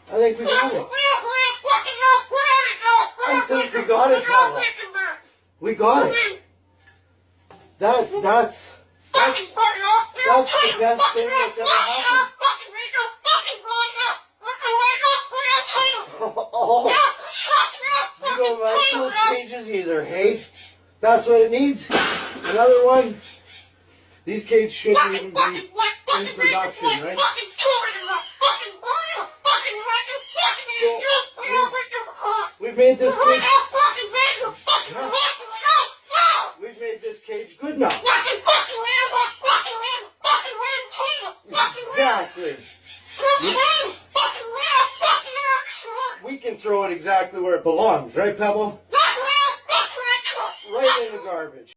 I think we got it. I think we got it, Pablo. We got it. That's the best thing that's ever happened. Oh, you don't like those cages either, hey? That's what it needs. Another one. These cages shouldn't even be in production, right? So, we've made this cage. We've made this cage good now. Exactly. We can throw it exactly where it belongs, right, Pebble? Right in the garbage.